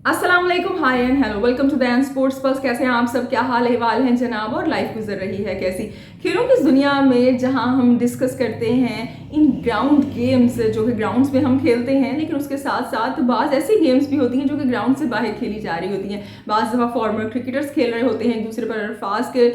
अस्सलाम वालेकुम, hi and hello, welcome to the and sports pulse. कैसे हैं आप सब, क्या हाल अहवाल हैं जनाब, और लाइफ गुजर रही है कैसी खेलों की इस दुनिया में, जहां हम डिस्कस करते हैं इन ग्राउंड गेम्स जो कि ग्राउंड्स में हम खेलते हैं, लेकिन उसके साथ साथ बाज़ ऐसी गेम्स भी होती हैं जो कि ग्राउंड से बाहर खेली जा रही होती हैं। बाज़ दफ़ा फॉर्मर क्रिकेटर्स खेल रहे होते हैं, एक दूसरे पर अल्फाज के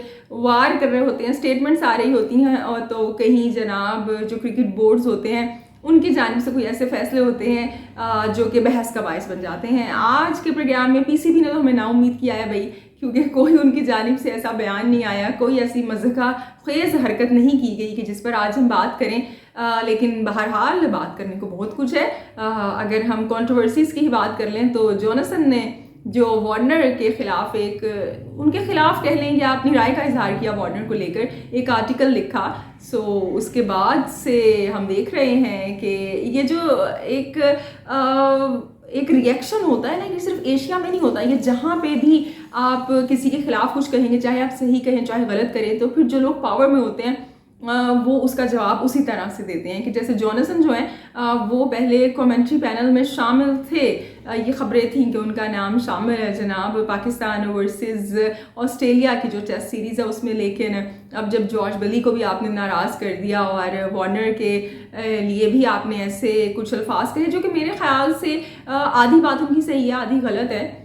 वार कर रहे होते हैं, स्टेटमेंट्स आ रही होती हैं, और तो कहीं जनाब जो क्रिकेट बोर्ड्स होते हैं उनकी जानिब से कोई ऐसे फैसले होते हैं जो कि बहस का बायस बन जाते हैं। आज के प्रोग्राम में पीसीबी ने तो हमें नाउम्मीद किया है भाई, क्योंकि कोई उनकी जानिब से ऐसा बयान नहीं आया, कोई ऐसी मज़ाक़ा ख़ेज़ हरकत नहीं की गई कि जिस पर आज हम बात करें। लेकिन बहरहाल बात करने को बहुत कुछ है। अगर हम कंट्रोवर्सीज़ की ही बात कर लें तो जॉनसन ने जो वार्नर के ख़िलाफ़ उनके ख़िलाफ़ कह लें या अपनी राय का इजहार किया वार्नर को लेकर, एक आर्टिकल लिखा। उसके बाद से हम देख रहे हैं कि ये जो एक रिएक्शन होता है ना, कि सिर्फ एशिया में नहीं होता, ये जहाँ पे भी आप किसी के ख़िलाफ़ कुछ कहेंगे, चाहे आप सही कहें चाहे गलत करें, तो फिर जो लोग पावर में होते हैं वो उसका जवाब उसी तरह से देते हैं। कि जैसे जॉनसन जो हैं वो पहले कमेंट्री पैनल में शामिल थे। ये खबरें थीं कि उनका नाम शामिल है जनाब पाकिस्तान वर्सेस ऑस्ट्रेलिया की जो टेस्ट सीरीज़ है उसमें, लेकिन अब जब जॉर्ज बली को भी आपने नाराज़ कर दिया और वार्नर के लिए भी आपने ऐसे कुछ अल्फाज कहे जो कि मेरे ख्याल से आधी बात उनकी सही है आधी गलत है।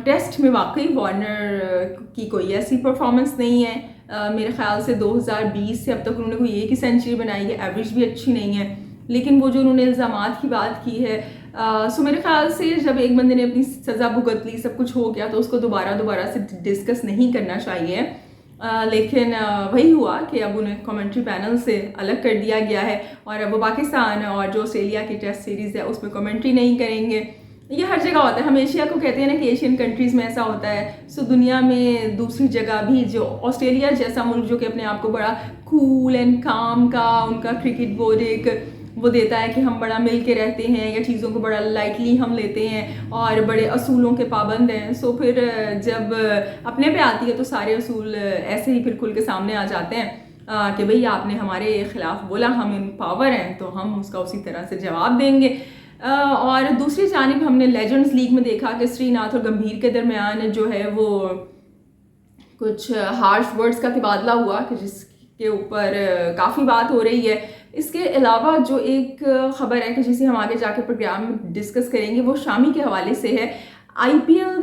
टेस्ट में वाकई वार्नर की कोई ऐसी परफॉर्मेंस नहीं है। मेरे ख्याल से 2020 से अब तक उन्होंने कोई एक ही सेंचुरी बनाई है, एवरेज भी अच्छी नहीं है। लेकिन वो जो उन्होंने इल्ज़ामात की बात की है, मेरे ख्याल से जब एक बंदे ने अपनी सज़ा भुगत ली, सब कुछ हो गया, तो उसको दोबारा से डिस्कस नहीं करना चाहिए। लेकिन वही हुआ कि अब उन्हें कमेंट्री पैनल से अलग कर दिया गया है और अब वो पाकिस्तान और जो ऑस्ट्रेलिया की टेस्ट सीरीज़ है उसमें कमेंट्री नहीं करेंगे। ये हर जगह होता है, हम एशिया को कहते हैं ना कि एशियन कंट्रीज़ में ऐसा होता है। दुनिया में दूसरी जगह भी जो ऑस्ट्रेलिया जैसा मुल्क जो कि अपने आप को बड़ा कूल एंड काम का उनका क्रिकेट बोर्ड एक वो देता है कि हम बड़ा मिल के रहते हैं या चीज़ों को बड़ा लाइटली हम लेते हैं और बड़े असूलों के पाबंद हैं। फिर जब अपने पे आती है तो सारे असूल ऐसे ही फिर खुल के सामने आ जाते हैं कि भाई आपने हमारे ख़िलाफ़ बोला, हम इन पावर हैं तो हम उसका उसी तरह से जवाब देंगे। और दूसरी जानिब हमने लेजेंड्स लीग में देखा कि श्रीनाथ और गंभीर के दरमियान जो है वो कुछ हार्श वर्ड्स का तबादला हुआ कि जिसके ऊपर काफ़ी बात हो रही है। इसके अलावा जो एक ख़बर है कि जिसे हम आगे जाकर प्रोग्राम में डिस्कस करेंगे वो शामी के हवाले से है। आईपीएल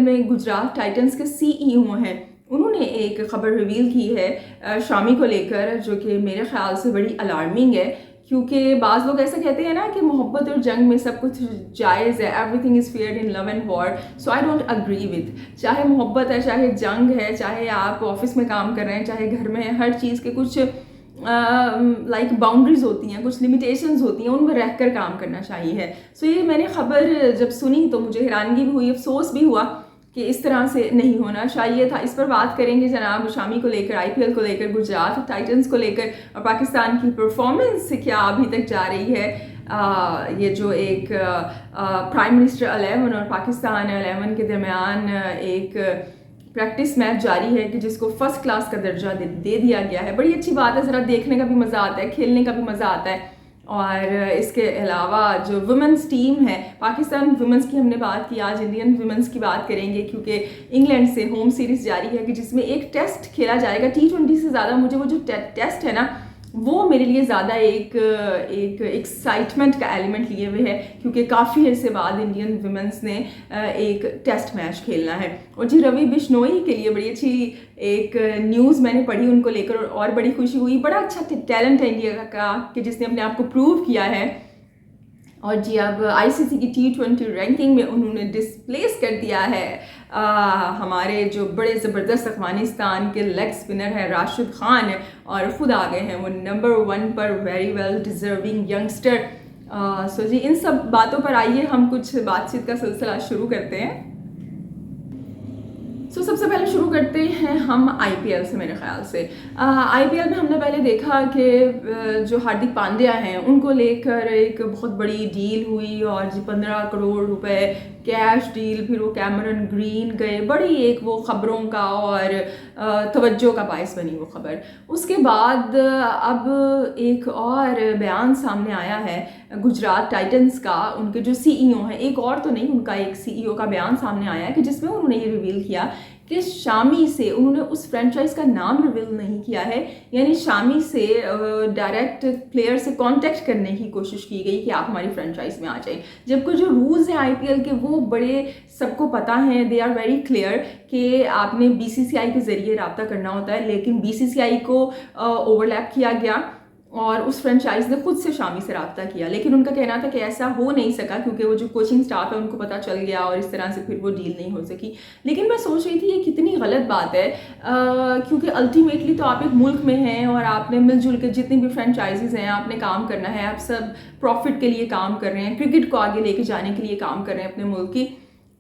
में गुजरात टाइटंस के सीईओ हैं, उन्होंने एक ख़बर रिवील की है शामी को लेकर, जो कि मेरे ख़्याल से बड़ी अलार्मिंग है। क्योंकि बाज़ लोग ऐसे कहते हैं ना कि मोहब्बत और जंग में सब कुछ जायज़ है, everything is fair in love and war. So I don't agree with. चाहे मोहब्बत है, चाहे जंग है, चाहे आप ऑफिस में काम कर रहे हैं, चाहे घर में है, हर चीज़ के कुछ बाउंड्रीज होती हैं, कुछ लिमिटेशंस होती हैं, उन पर रह कर काम करना चाहिए। ये मैंने ख़बर जब सुनी तो मुझे हैरानगी भी हुई, अफसोस भी हुआ कि इस तरह से नहीं होना चाहिए था। इस पर बात करेंगे जनाब शामी को लेकर, आईपीएल को लेकर, गुजरात टाइटंस को लेकर और पाकिस्तान की परफॉर्मेंस क्या अभी तक जा रही है। ये जो एक प्राइम मिनिस्टर 11 और पाकिस्तान 11 के दरमियान एक प्रैक्टिस मैच जारी है कि जिसको फर्स्ट क्लास का दर्जा दे दिया गया है। बड़ी अच्छी बात है, ज़रा देखने का भी मज़ा आता है, खेलने का भी मज़ा आता है। और इसके अलावा जो वुमेंस टीम है, पाकिस्तान वुमेंस की हमने बात की, आज इंडियन वुमेंस की बात करेंगे, क्योंकि इंग्लैंड से होम सीरीज़ जारी है कि जिसमें एक टेस्ट खेला जाएगा। T20 से ज़्यादा मुझे वो जो टेस्ट है ना, वो मेरे लिए ज़्यादा एक एक्साइटमेंट का एलिमेंट लिए हुए है, क्योंकि काफ़ी अर्से बाद इंडियन वुमेंस ने एक टेस्ट मैच खेलना है। और जी रवि बिश्नोई के लिए बड़ी अच्छी एक न्यूज़ मैंने पढ़ी उनको लेकर और बड़ी खुशी हुई। बड़ा अच्छा टैलेंट है इंडिया का कि जिसने अपने आप को प्रूव किया है। और जी अब आईसीसी की T20 रैंकिंग में उन्होंने डिस्प्लेस कर दिया है हमारे जो बड़े ज़बरदस्त अफगानिस्तान के लेग स्पिनर है राशिद खान, और ख़ुद आ गए हैं वो नंबर 1 पर। Very well deserving youngster. जी इन सब बातों पर आइए हम कुछ बातचीत का सिलसिला शुरू करते हैं। सबसे पहले शुरू करते हैं हम आईपीएल से। मेरे ख्याल से आईपीएल में हमने पहले देखा कि जो हार्दिक पांड्या हैं उनको लेकर एक बहुत बड़ी डील हुई और जी 15 करोड़ रुपए कैश डील, फिर वो कैमरन ग्रीन गए, बड़ी एक वो ख़बरों का और तवज्जो का बायस बनी वो ख़बर। उसके बाद अब एक और बयान सामने आया है गुजरात टाइटंस का, उनके जो सीईओ हैं, एक और तो नहीं, उनका एक सीईओ का बयान सामने आया है कि जिसमें उन्होंने ये रिवील किया कि शामी से उन्होंने उस फ्रेंचाइज का नाम रिवील नहीं किया है, यानी शामी से डायरेक्ट प्लेयर से कांटेक्ट करने की कोशिश की गई कि आप हमारी फ्रेंचाइज में आ जाएं, जबकि जो रूल्स हैं आईपीएल के वो बड़े सबको पता हैं, दे आर वेरी क्लियर कि आपने बीसीसीआई के ज़रिए रब्ता करना होता है, लेकिन बीसीसीआई को ओवरलैप किया गया और उस फ्रेंचाइज ने खुद से शामी से रब्ता किया, लेकिन उनका कहना था कि ऐसा हो नहीं सका क्योंकि वो जो कोचिंग स्टाफ है उनको पता चल गया और इस तरह से फिर वो डील नहीं हो सकी। लेकिन मैं सोच रही थी ये कितनी गलत बात है, क्योंकि अल्टीमेटली तो आप एक मुल्क में हैं और आपने मिलजुल के जितनी भी फ्रेंचाइजीज हैं आपने काम करना है, आप सब प्रॉफिट के लिए काम कर रहे हैं, क्रिकेट को आगे लेके जाने के लिए काम कर रहे हैं अपने मुल्क की।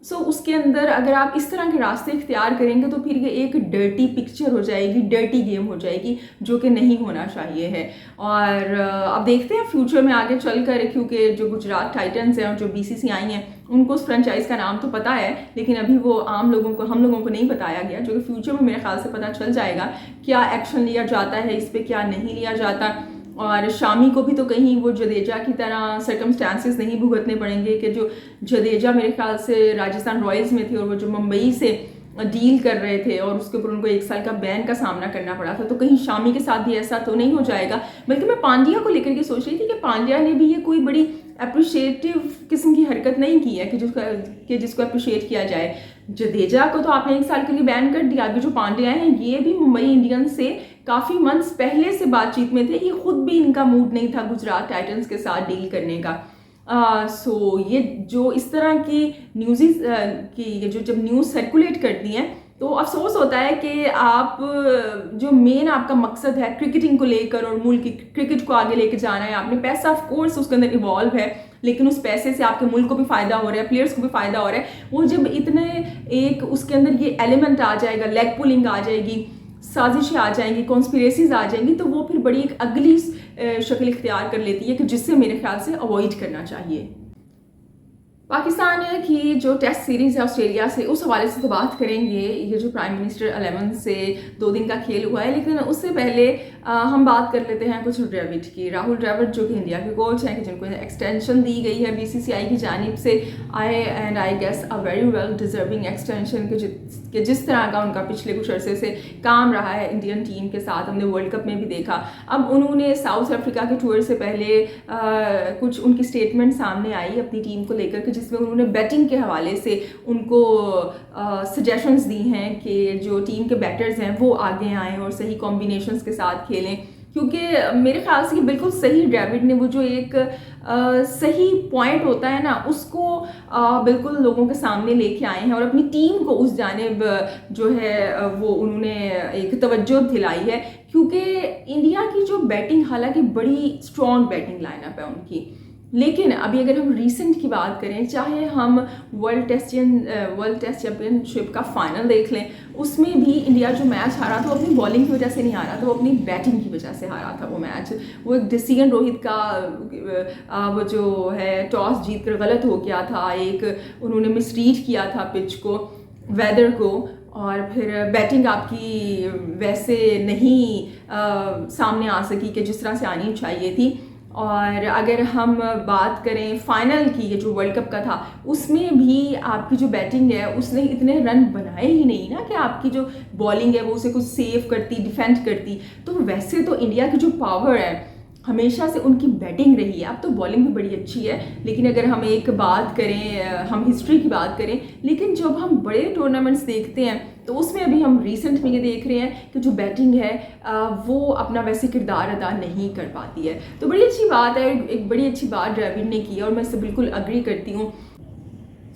सो उसके अंदर अगर आप इस तरह के रास्ते इख्तियार करेंगे तो फिर ये एक डर्टी पिक्चर हो जाएगी, डर्टी गेम हो जाएगी, जो कि नहीं होना चाहिए है। और अब देखते हैं फ्यूचर में आगे चल कर, क्योंकि जो गुजरात टाइटंस हैं और जो बीसीसीआई हैं उनको उस फ्रेंचाइज का नाम तो पता है, लेकिन अभी वो आम लोगों को, हम लोगों को नहीं बताया गया, जो कि फ्यूचर में मेरे ख्याल से पता चल जाएगा क्या एक्शन लिया जाता है इस पर, क्या नहीं लिया जाता। और शामी को भी तो कहीं वो जडेजा की तरह सर्कमस्टांसेस नहीं भुगतने पड़ेंगे कि जो जडेजा मेरे ख्याल से राजस्थान रॉयल्स में थे और वो जो मुंबई से डील कर रहे थे और उसके ऊपर उनको 1 साल का बैन का सामना करना पड़ा था, तो कहीं शामी के साथ भी ऐसा तो नहीं हो जाएगा। बल्कि मैं पांड्या को लेकर के सोच रही थी कि पांड्या ने भी ये कोई बड़ी अप्रिशिएटिव किस्म की हरकत नहीं की है कि जिसको अप्रिशिएट किया जाए। जडेजा को तो आपने 1 साल के लिए बैन कर दिया, अभी जो पांड्या हैं ये भी मुंबई इंडियंस से काफ़ी मंथ्स पहले से बातचीत में थे, ये खुद भी इनका मूड नहीं था गुजरात टाइटंस के साथ डील करने का। सो ये जो इस तरह की न्यूज़ की जो जब न्यूज़ सर्कुलेट करती हैं तो अफसोस होता है कि आप जो मेन आपका मकसद है क्रिकेटिंग को लेकर और मुल्क की क्रिकेट को आगे लेकर जाना है, आपने पैसा ऑफ कोर्स उसके अंदर इवॉल्व है, लेकिन उस पैसे से आपके मुल्क को भी फ़ायदा हो रहा है, प्लेयर्स को भी फ़ायदा हो रहा है। वो जब इतने एक उसके अंदर ये एलिमेंट आ जाएगा, लेग पुलिंग आ जाएगी, साजिशें आ जाएंगी, कॉन्स्पिरेसीज आ जाएंगी, तो वो फिर बड़ी एक अगली शक्ल इख्तियार कर लेती है कि जिससे मेरे ख्याल से अवॉइड करना चाहिए। पाकिस्तान की जो टेस्ट सीरीज़ है ऑस्ट्रेलिया से, उस हवाले से तो बात करेंगे। ये जो प्राइम मिनिस्टर 11 से 2 दिन का खेल हुआ है, लेकिन उससे पहले हम बात कर लेते हैं कुछ द्रविड़ की। राहुल द्रविड़ जो कि इंडिया के कोच हैं, कि जिनको एक्सटेंशन दी गई है बीसीसीआई की जानिब से, I guess a very well deserving extension, कि जिस तरह का उनका पिछले कुछ अरसे से काम रहा है इंडियन टीम के साथ, हमने वर्ल्ड कप में भी देखा। अब उन्होंने साउथ अफ्रीका के टूर से पहले कुछ उनकी स्टेटमेंट सामने आई अपनी टीम को लेकर, जिसमें उन्होंने बैटिंग के हवाले से उनको सजेशंस दी हैं कि जो टीम के बैटर्स हैं वो आगे आएँ और सही कॉम्बिनेशंस के साथ खेलें, क्योंकि मेरे ख्याल से बिल्कुल सही द्रविड़ ने वो जो एक सही पॉइंट होता है ना, उसको बिल्कुल लोगों के सामने लेके आए हैं और अपनी टीम को उस जानिब जो है वो उन्होंने एक तवज्जो दिलाई है। क्योंकि इंडिया की जो बैटिंग, हालांकि बड़ी स्ट्रॉन्ग बैटिंग लाइनअप है उनकी, लेकिन अभी अगर हम रीसेंट की बात करें, चाहे हम वर्ल्ड टेस्ट चैम्पियनशिप का फाइनल देख लें, उसमें भी इंडिया जो मैच हारा था वो अपनी बॉलिंग की वजह से नहीं हारा था, वो अपनी बैटिंग की वजह से हारा था वो मैच। वो एक डिसीजन रोहित का वो जो है टॉस जीत कर गलत हो गया था, एक उन्होंने मिसरीड किया था पिच को, वेदर को, और फिर बैटिंग आपकी वैसे नहीं सामने आ सकी कि जिस तरह से आनी चाहिए थी। और अगर हम बात करें फाइनल की, ये जो वर्ल्ड कप का था, उसमें भी आपकी जो बैटिंग है उसने इतने रन बनाए ही नहीं ना कि आपकी जो बॉलिंग है वो उसे कुछ सेव करती, डिफेंड करती। तो वैसे तो इंडिया की जो पावर है हमेशा से उनकी बैटिंग रही है, अब तो बॉलिंग भी बड़ी अच्छी है, लेकिन अगर हम एक बात करें, हम हिस्ट्री की बात करें, लेकिन जब हम बड़े टूर्नामेंट्स देखते हैं तो उसमें अभी हम रिसेंट में ये देख रहे हैं कि जो बैटिंग है वो अपना वैसे किरदार अदा नहीं कर पाती है। तो बड़ी अच्छी बात है, एक बड़ी अच्छी बात द्रविड़ ने की और मैं इससे बिल्कुल अग्री करती हूँ।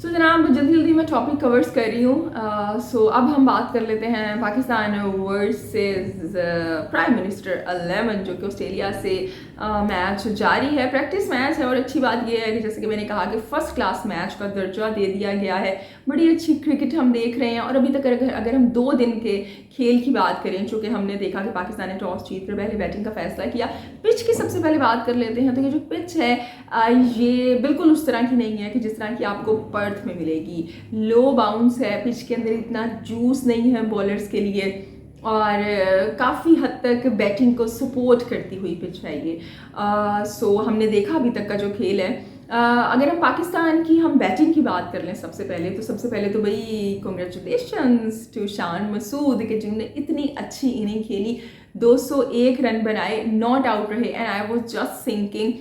सो जनाब, जल्दी जल्दी मैं टॉपिक कवर्स कर रही हूँ। सो अब हम बात कर लेते हैं पाकिस्तान वर्सेस प्राइम मिनिस्टर 11, जो कि ऑस्ट्रेलिया से मैच जारी है, प्रैक्टिस मैच है। और अच्छी बात यह है कि जैसे कि मैंने कहा कि फर्स्ट क्लास मैच का दर्जा दे दिया गया है, बड़ी अच्छी क्रिकेट हम देख रहे हैं। और अभी तक अगर हम 2 दिन के खेल की बात करें, चूँकि हमने देखा कि पाकिस्तान ने टॉस जीत कर पहले बैटिंग का फैसला किया। पिच की सबसे पहले बात कर लेते हैं, तो ये जो पिच है ये बिल्कुल उस तरह की नहीं है कि जिस तरह की आपको पर्थ में मिलेगी। लो बाउंस है, पिच के अंदर इतना जूस नहीं है बॉलर्स के लिए। और काफ़ी हद तक बैटिंग को सपोर्ट करती हुई पिच है ये। सो हमने देखा अभी तक का जो खेल है। अगर हम पाकिस्तान की हम बैटिंग की बात कर लें सबसे पहले तो भाई कॉन्ग्रेचुलेशंस टू शान मसूद कि जिन्होंने इतनी अच्छी इनिंग खेली, 201 रन बनाए, नॉट आउट रहे। And I was just thinking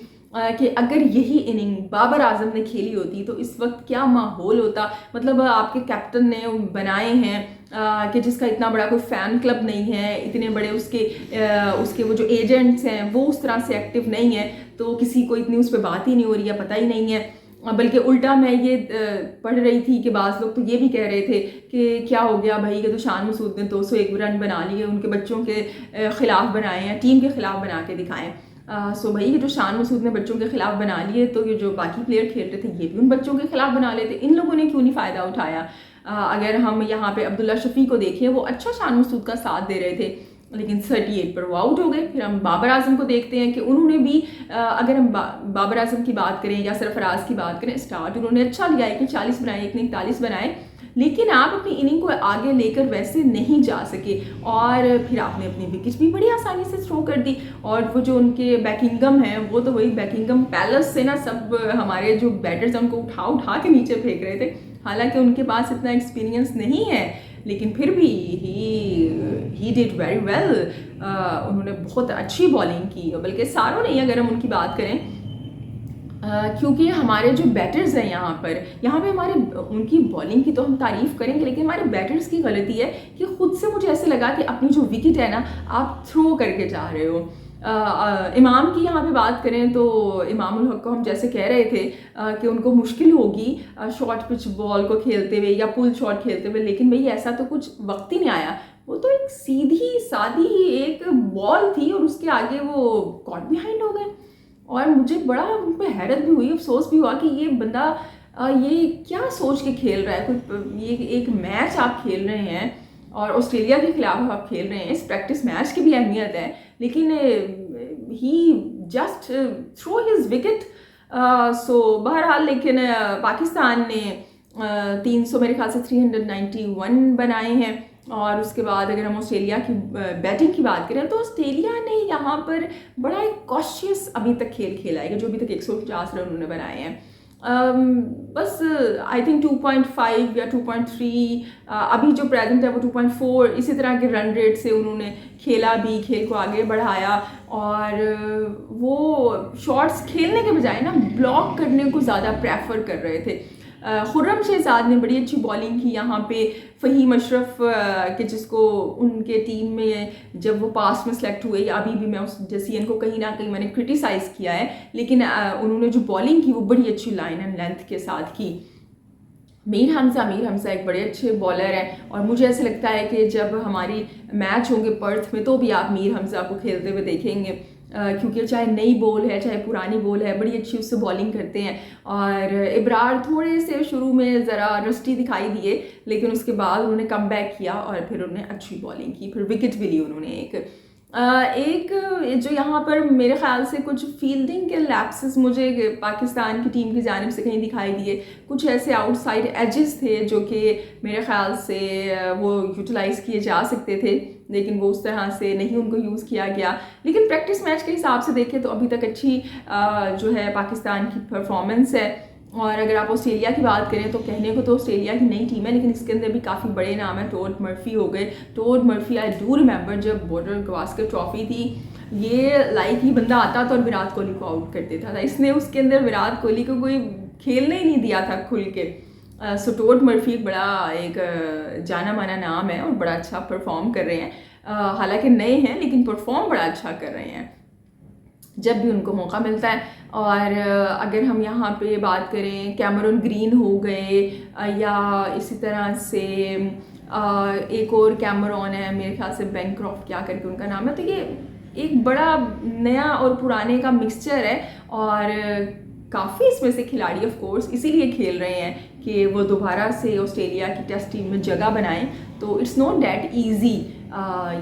कि अगर यही इनिंग बाबर आजम ने खेली होती तो इस वक्त क्या माहौल होता। मतलब आपके कैप्टन ने बनाए हैं कि जिसका इतना बड़ा कोई फ़ैन क्लब नहीं है, इतने बड़े उसके वो जो एजेंट्स हैं वो उस तरह से एक्टिव नहीं है, तो किसी को इतनी उस पर बात ही नहीं हो रही है, पता ही नहीं है। बल्कि उल्टा मैं ये पढ़ रही थी कि बाज़ लोग तो ये भी कह रहे थे कि क्या हो गया भाई कि तो शान मसूद ने 201 रन बना लिए, उनके बच्चों के ख़िलाफ़ बनाए हैं, टीम के ख़िलाफ़ बना के दिखाएं। सो भाई जो शान मसूद ने बच्चों के खिलाफ बना लिए, तो ये जो बाकी प्लेयर खेल रहे थे ये भी उन बच्चों के खिलाफ बना लेते। इन लोगों ने क्यों नहीं फ़ायदा उठाया? अगर हम यहाँ पे अब्दुल्ला शफी को देखें, वो अच्छा शान मसूद का साथ दे रहे थे, लेकिन 38 पर वो आउट हो गए। फिर हम बाबर आजम को देखते हैं कि उन्होंने भी अगर हम बाबर आजम की बात करें या सरफराज की बात करें, स्टार्ट उन्होंने अच्छा लिया, एक ने 40 बनाए, एक ने 41 बनाए, लेकिन आप अपनी इनिंग को आगे लेकर वैसे नहीं जा सके। और फिर आपने अपनी विकेट भी बड़ी आसानी से थ्रो कर दी। और वो जो उनके बैकिंगम हैं, वो तो वही बैकिंगम पैलेस से ना सब हमारे जो बैटर्स हैं उनको उठा उठा के नीचे फेंक रहे थे। हालांकि उनके पास इतना एक्सपीरियंस नहीं है, लेकिन फिर भी ही डिड वेरी वेल। उन्होंने बहुत अच्छी बॉलिंग की, बल्कि सारों नहीं, अगर हम उनकी बात करें, क्योंकि हमारे जो बैटर्स हैं यहाँ पे हमारे उनकी बॉलिंग की तो हम तारीफ़ करेंगे, लेकिन हमारे बैटर्स की गलती है कि खुद से मुझे ऐसे लगा कि अपनी जो विकेट है ना आप थ्रो करके जा रहे हो। इमाम की यहाँ पे बात करें तो इमाम उल हक को हम जैसे कह रहे थे कि उनको मुश्किल होगी शॉर्ट पिच बॉल को खेलते हुए या पुल शॉट खेलते हुए, लेकिन भाई ऐसा तो कुछ वक्त ही नहीं आया। वो तो एक सीधी सादी एक बॉल थी और उसके आगे वो कॉट बिहाइंड हो गए। और मुझे बड़ा उन पर हैरत भी हुई, अफसोस भी हुआ कि ये बंदा ये क्या सोच के खेल रहा है। कोई ये एक मैच आप खेल रहे हैं और ऑस्ट्रेलिया के खिलाफ आप खेल रहे हैं, इस प्रैक्टिस मैच की भी अहमियत है, लेकिन ही जस्ट थ्रो हिज विकेट। सो बहरहाल, लेकिन पाकिस्तान ने 300 मेरे ख्याल से 391 बनाए हैं। और उसके बाद अगर हम ऑस्ट्रेलिया की बैटिंग की बात करें तो ऑस्ट्रेलिया ने यहाँ पर बड़ा एक कॉशियस अभी तक खेल खेला है, जो अभी तक 150 रन उन्होंने बनाए हैं। बस आई थिंक 2.5 या 2.3 अभी जो प्रेजेंट है वो 2.4 इसी तरह के रन रेट से उन्होंने खेला भी, खेल को आगे बढ़ाया। और वो शॉट्स खेलने के बजाय ना ब्लॉक करने को ज़्यादा प्रेफर कर रहे थे। खुर्रम शहजाद ने बड़ी अच्छी बॉलिंग की यहाँ पे। फ़हीम अशरफ के जिसको उनके टीम में जब वो पास्ट में सेलेक्ट हुए, या अभी भी मैं उस जैसी को कहीं ना कहीं मैंने क्रिटिसाइज़ किया है, लेकिन उन्होंने जो बॉलिंग की वो बड़ी अच्छी लाइन एंड लेंथ के साथ की। मीर हमजा एक बड़े अच्छे बॉलर हैं और मुझे ऐसा लगता है कि जब हमारी मैच होंगे पर्थ में तो भी आप मीर हमजा को खेलते हुए देखेंगे, क्योंकि चाहे नई बॉल है चाहे पुरानी बॉल है, बड़ी अच्छी उससे बॉलिंग करते हैं। और इब्रार थोड़े से शुरू में ज़रा रस्टी दिखाई दिए, लेकिन उसके बाद उन्होंने कम बैक किया और फिर उन्होंने अच्छी बॉलिंग की, फिर विकेट भी ली उन्होंने एक जो यहाँ पर मेरे ख्याल से कुछ फील्डिंग के लैप्सेस मुझे पाकिस्तान की टीम की जानिब से कहीं दिखाई दिए। कुछ ऐसे आउटसाइड एजेस थे जो कि मेरे ख्याल से वो यूटिलाइज़ किए जा सकते थे, लेकिन वो उस तरह से नहीं उनको यूज़ किया गया। लेकिन प्रैक्टिस मैच के हिसाब से देखें तो अभी तक अच्छी जो है पाकिस्तान की परफॉर्मेंस है। और अगर आप ऑस्ट्रेलिया की बात करें तो कहने को तो ऑस्ट्रेलिया की नई टीम है, लेकिन इसके अंदर भी काफ़ी बड़े नाम हैं। टोड मर्फी हो गए, Todd Murphy I do remember जब बॉर्डर गवास्कर ट्रॉफी थी, ये लाइक ही बंदा आता था और विराट कोहली को आउट कर देता था। इसने उसके अंदर विराट कोहली को कोई खेलने ही नहीं दिया था खुल के। सो टोड मर्फी बड़ा एक जाना माना नाम है और बड़ा अच्छा परफॉर्म कर रहे हैं। हालांकि नए हैं लेकिन परफॉर्म बड़ा अच्छा कर रहे हैं जब भी उनको मौका मिलता है। और अगर हम यहाँ पे बात करें, कैमरून ग्रीन हो गए या इसी तरह से एक और कैमरून है मेरे ख्याल से बैंक्रॉफ्ट क्या करके उनका नाम है, तो ये एक बड़ा नया और पुराने का मिक्सचर है। और काफ़ी इसमें से खिलाड़ी ऑफ कोर्स इसीलिए खेल रहे हैं कि वो दोबारा से ऑस्ट्रेलिया की टेस्ट टीम में जगह बनाएं। तो इट्स नॉट दैट ईजी।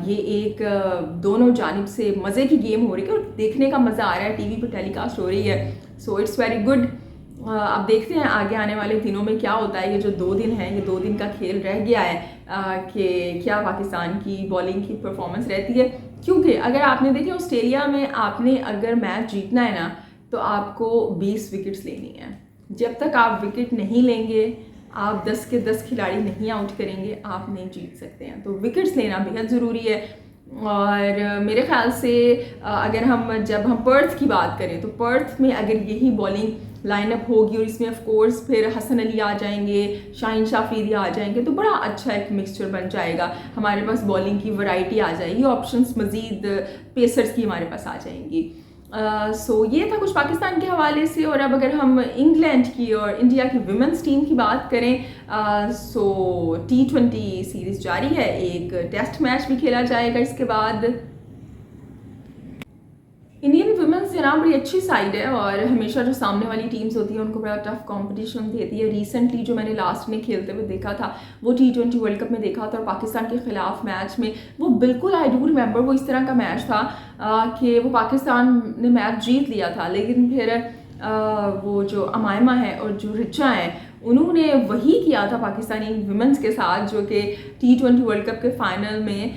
ये एक दोनों जानिब से मज़े की गेम हो रही है और देखने का मज़ा आ रहा है, टीवी पर टेलीकास्ट हो रही है। So it's very good. अब देखते हैं आगे आने वाले दिनों में क्या होता है। ये जो 2 दिन है, ये 2 दिन का खेल रह गया है कि क्या पाकिस्तान की बॉलिंग की परफॉर्मेंस रहती है। क्योंकि अगर आपने देखे ऑस्ट्रेलिया में आपने अगर मैच जीतना है ना तो आपको 20 विकेट्स लेनी है। जब तक आप विकेट नहीं लेंगे, आप 10 के 10 खिलाड़ी नहीं आउट करेंगे, आप नहीं जीत सकते हैं। तो विकेट्स लेना बेहद ज़रूरी है। और मेरे ख्याल से अगर जब हम पर्थ की बात करें तो पर्थ में अगर यही बॉलिंग लाइनअप होगी और इसमें ऑफ कोर्स फिर हसन अली आ जाएंगे, शाहीन शाह अफरीदी आ जाएंगे, तो बड़ा अच्छा एक मिक्सचर बन जाएगा। हमारे पास बॉलिंग की वैरायटी आ जाएगी, ऑप्शंस मज़ीद पेसर्स की हमारे पास आ जाएंगी। सो ये था कुछ पाकिस्तान के हवाले से। और अब अगर हम इंग्लैंड की और इंडिया की विमेंस टीम की बात करें, सो T20 सीरीज़ जारी है, एक टेस्ट मैच भी खेला जाएगा इसके बाद। इंडियन वुमेन्स जनाब बड़ी अच्छी साइड है और हमेशा जो सामने वाली टीम्स होती है उनको बड़ा टफ कंपटीशन देती है। रिसेंटली जो मैंने लास्ट में खेलते हुए देखा था वो T20 वर्ल्ड कप में देखा था और पाकिस्तान के ख़िलाफ़ मैच में वो बिल्कुल आई डू रिमेंबर वो इस तरह का मैच था कि वो पाकिस्तान ने मैच जीत लिया था, लेकिन फिर वो जो अमायमा है और जो रिचा है उन्होंने वही किया था पाकिस्तानी वुमेन्स के साथ जो कि T20 वर्ल्ड कप के फाइनल में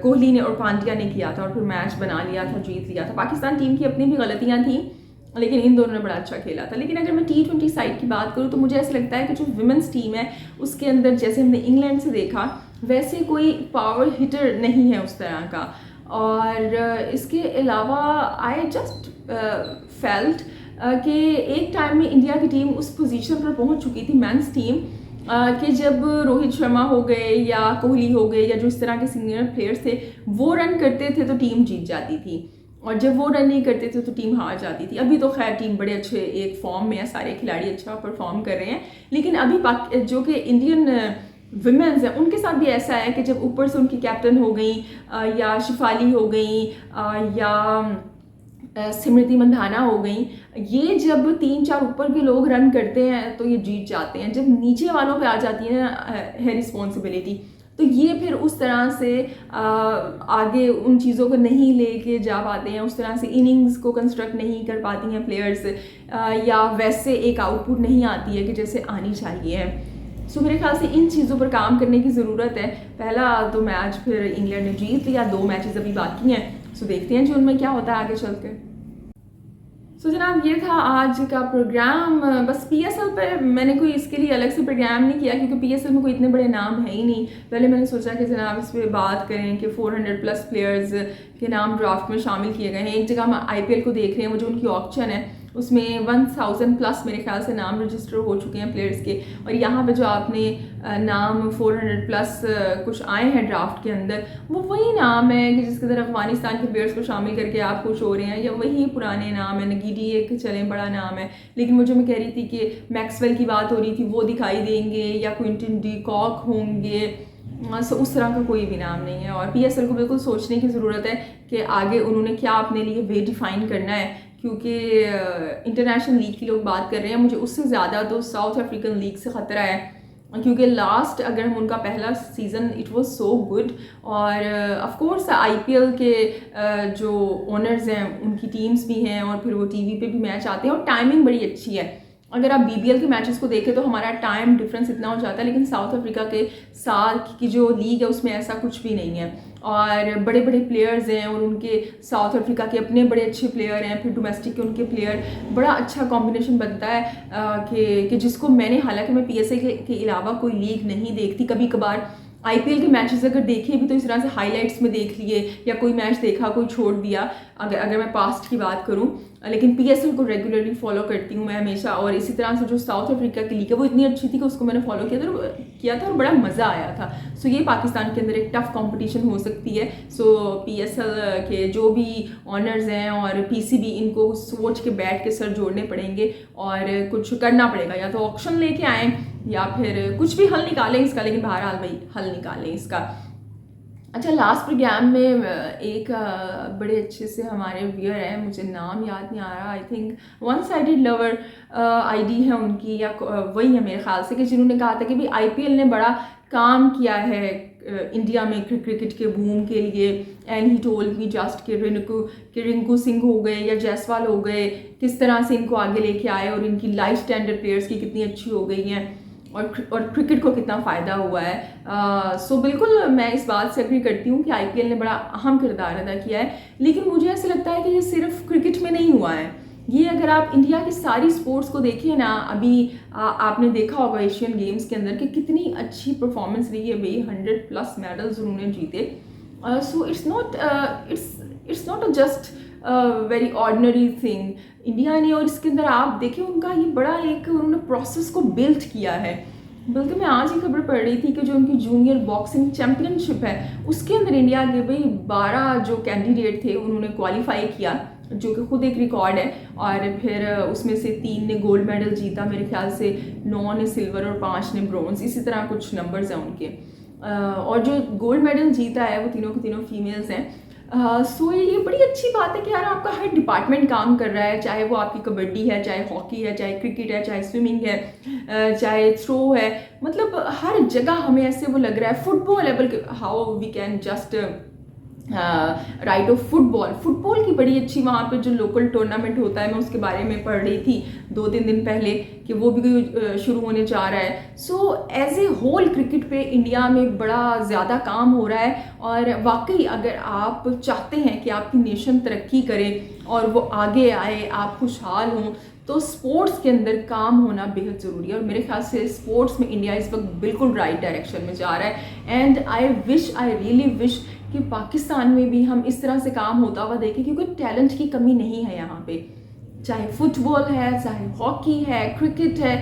कोहली ने और पांड्या ने किया था और फिर मैच बना लिया था, जीत लिया था। पाकिस्तान टीम की अपनी भी गलतियां थी लेकिन इन दोनों ने बड़ा अच्छा खेला था। लेकिन अगर मैं T20 साइड की बात करूँ तो मुझे ऐसा लगता है कि जो वुमेन्स टीम है उसके अंदर जैसे हमने इंग्लैंड से देखा वैसे कोई पावर हिटर नहीं है उस तरह का। और इसके अलावा आई जस्ट फेल्ट कि एक टाइम में इंडिया की टीम उस पोजीशन पर पहुंच चुकी थी, मेंस टीम, कि जब रोहित शर्मा हो गए या कोहली हो गए या जो इस तरह के सीनियर प्लेयर्स थे वो रन करते थे तो टीम जीत जाती थी, और जब वो रन नहीं करते थे तो टीम हार जाती थी। अभी तो खैर टीम बड़े अच्छे एक फॉर्म में है, सारे खिलाड़ी अच्छा परफॉर्म कर रहे हैं, लेकिन अभी जो कि इंडियन विमेंस हैं उनके साथ भी ऐसा है कि जब ऊपर से उनकी कैप्टन हो गई या शिफाली हो गई या स्मृति मंधाना हो गई, ये जब 3-4 ऊपर के लोग रन करते हैं तो ये जीत जाते हैं। जब नीचे वालों पे आ जाती है रिस्पॉन्सिबिलिटी तो ये फिर उस तरह से आगे उन चीज़ों को नहीं लेके जा पाते हैं, उस तरह से इनिंग्स को कंस्ट्रक्ट नहीं कर पाती हैं प्लेयर्स, या वैसे एक आउटपुट नहीं आती है कि जैसे आनी चाहिए। सो मेरे ख्याल से इन चीज़ों पर काम करने की ज़रूरत है। पहला तो मैच फिर इंग्लैंड ने जीत लिया, 2 मैचेस अभी बाकी हैं, सो देखते हैं जून में क्या होता है आगे चल के। सो जनाब ये था आज का प्रोग्राम। बस PSL पे मैंने कोई इसके लिए अलग से प्रोग्राम नहीं किया क्योंकि PSL में कोई इतने बड़े नाम है ही नहीं। पहले मैंने सोचा कि जनाब इस पर बात करें कि 400+ प्लेयर्स के नाम ड्राफ्ट में शामिल किए गए हैं। एक जगह हम IPL को देख रहे हैं, वो जो उनकी ऑक्शन है उसमें 1000+ मेरे ख्याल से नाम रजिस्टर हो चुके हैं प्लेयर्स के, और यहाँ पे जो आपने नाम 400+ कुछ आए हैं ड्राफ्ट के अंदर वो वही नाम है कि जिसके अंदर अफगानिस्तान के प्लेयर्स को शामिल करके आप खुश हो रहे हैं, या वही पुराने नाम है। नगीडी एक चले बड़ा नाम है, लेकिन वो जो मैं कह रही थी कि मैक्सवेल की बात हो रही थी वो दिखाई देंगे या क्विंटन डी कॉक होंगे, सो उस तरह का कोई भी नाम नहीं है। और PSL को बिल्कुल सोचने की ज़रूरत है कि आगे उन्होंने क्या अपने लिए वे डिफ़ाइन करना है, क्योंकि इंटरनेशनल लीग की लोग बात कर रहे हैं, मुझे उससे ज़्यादा तो साउथ अफ्रीकन लीग से ख़तरा है, क्योंकि लास्ट अगर हम उनका पहला season it was so good, और ऑफ कोर्स IPL के जो ओनर्स हैं उनकी टीम्स भी हैं और फिर वो TV पे भी मैच आते हैं और टाइमिंग बड़ी अच्छी है। अगर आप BBL के मैचेस को देखें तो हमारा टाइम डिफरेंस इतना हो जाता है, लेकिन साउथ अफ्रीका के साथ की जो लीग है उसमें ऐसा कुछ भी नहीं है, और बड़े बड़े प्लेयर्स हैं और उनके साउथ अफ्रीका के अपने बड़े अच्छे प्लेयर हैं, फिर डोमेस्टिक के उनके प्लेयर, बड़ा अच्छा कॉम्बिनेशन बनता है कि जिसको मैंने, हालांकि मैं PSL के अलावा कोई लीग नहीं देखती, कभी कभार IPL के मैचेस अगर देखे भी तो इस तरह से हाइलाइट्स में देख लिए या कोई मैच देखा कोई छोड़ दिया, अगर मैं पास्ट की बात करूं, लेकिन PSL को रेगुलरली फॉलो करती हूँ मैं हमेशा। और इसी तरह से जो साउथ अफ्रीका की लीग है वो इतनी अच्छी थी कि उसको मैंने फॉलो किया था और बड़ा मज़ा आया था। सो ये पाकिस्तान के अंदर एक टफ कंपटीशन हो सकती है। सो PSL के जो भी ऑनर्स हैं और PCB, इनको सोच के बैठ के सर जोड़ने पड़ेंगे और कुछ करना पड़ेगा, या तो ऑक्शन लेके आएँ या फिर कुछ भी हल निकालें इसका, लेकिन बहरहाल भाई हल निकालें इसका। अच्छा, लास्ट प्रोग्राम में एक बड़े अच्छे से हमारे व्यूअर हैं, मुझे नाम याद नहीं आ रहा, I think one sided lover ID है उनकी, या वही है मेरे ख्याल से, कि जिन्होंने कहा था कि भी IPL ने बड़ा काम किया है इंडिया में क्रिकेट के बूम के लिए। And he told me just कि रिंकू सिंह हो गए या जायसवाल हो गए, किस तरह से इनको आगे लेके आए और इनकी लाइफ स्टैंडर्ड प्लेयर्स की कितनी अच्छी हो गई हैं और क्रिकेट को कितना फ़ायदा हुआ है। सो बिल्कुल मैं इस बात से एग्री करती हूँ कि आईपीएल ने बड़ा अहम किरदार अदा किया है। लेकिन मुझे ऐसा लगता है कि ये सिर्फ क्रिकेट में नहीं हुआ है, ये अगर आप इंडिया की सारी स्पोर्ट्स को देखें ना, अभी आपने देखा होगा एशियन गेम्स के अंदर कि कितनी अच्छी परफॉर्मेंस रही है भाई, 100+ मेडल्स उन्होंने जीते। So it's not just very ordinary thing India ने, और इसके अंदर आप देखें उनका ये बड़ा एक उन्होंने प्रोसेस को बिल्ड किया है। बल्कि मैं आज ही खबर पढ़ रही थी कि जो उनकी जूनियर बॉक्सिंग चैम्पियनशिप है उसके अंदर इंडिया के भाई 12 जो कैंडिडेट थे उन्होंने क्वालिफाई किया, जो कि खुद एक रिकॉर्ड है। और फिर उसमें से 3 ने गोल्ड मेडल जीता, मेरे ख्याल से 9 ने सिल्वर और 5 ने ब्रॉन्ज, इसी तरह कुछ नंबर्स हैं उनके। और जो गोल्ड मेडल जीता है वो तीनों के तीनों फीमेल्स हैं। सो ये बड़ी अच्छी बात है कि यार आपका हर डिपार्टमेंट काम कर रहा है, चाहे वो आपकी कबड्डी है, चाहे हॉकी है, चाहे क्रिकेट है, चाहे स्विमिंग है, चाहे थ्रो है, मतलब हर जगह हमें ऐसे वो लग रहा है। फुटबॉल है, बल्कि how we can just write off football की बड़ी अच्छी वहाँ पे जो लोकल टूर्नामेंट होता है, मैं उसके बारे में पढ़ रही थी 2-3 दिन पहले कि वो भी शुरू होने जा रहा है। So as a whole cricket पे इंडिया में बड़ा ज़्यादा काम हो रहा है। और वाकई अगर आप चाहते हैं कि आपकी नेशन तरक्की करे और वो आगे आए, आप खुशहाल हों, तो स्पोर्ट्स के अंदर काम होना बेहद ज़रूरी है। और मेरे ख्याल से स्पोर्ट्स में इंडिया इस वक्त बिल्कुल राइट डायरेक्शन में जा रहा है। एंड आई रियली विश कि पाकिस्तान में भी हम इस तरह से काम होता हुआ देखें, क्योंकि टैलेंट की कमी नहीं है यहाँ पे, चाहे फुटबॉल है, चाहे हॉकी है, क्रिकेट है,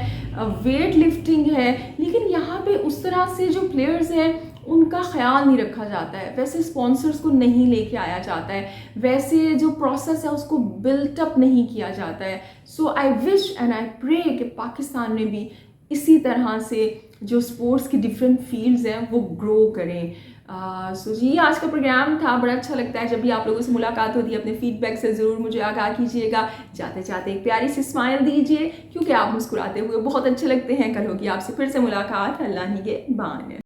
वेट लिफ्टिंग है, लेकिन यहाँ पे उस तरह से जो प्लेयर्स हैं उनका ख्याल नहीं रखा जाता है, वैसे स्पॉन्सर्स को नहीं लेके आया जाता है, वैसे जो प्रोसेस है उसको बिल्ट अप नहीं किया जाता है। So I wish and I pray कि पाकिस्तान में भी इसी तरह से जो स्पोर्ट्स की डिफरेंट फील्ड्स हैं वो ग्रो करें। सो जी आज का प्रोग्राम था, बड़ा अच्छा लगता है जब भी आप लोगों से मुलाकात होती है। अपने फीडबैक से ज़रूर मुझे आगाह कीजिएगा, जाते जाते एक प्यारी सी स्माइल दीजिए, क्योंकि आप मुस्कुराते हुए बहुत अच्छे लगते हैं। कल होगी आपसे फिर से मुलाकात, अल्लाह ही के बान।